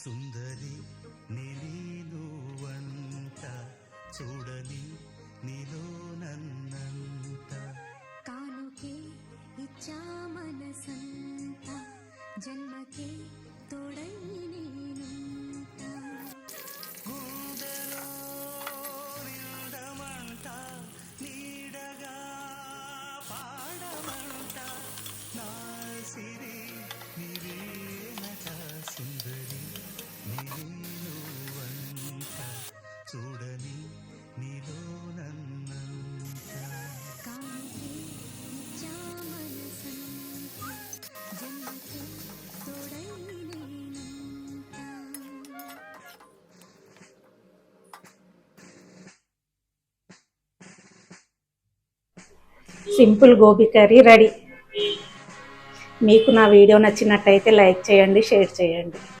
సుందరి నీనువంట చూడని నీలో నన్నంత కానుకే ఇచ్చా మనసంత జన్మకే తోడై నేనుంట గుండెలో నిండమంట నీడగా పాడమంట నా సిరి నీవేనట సుందరి నీనువంట చూడని నీలో నన్నంత కానుకే ఇచ్చా మనసంత జన్మకే తోడై నేనుంట సింపుల్ గోబీ కర్రీ రెడీ. మీకు నా వీడియో నచ్చినట్టయితే లైక్ చేయండి, షేర్ చేయండి.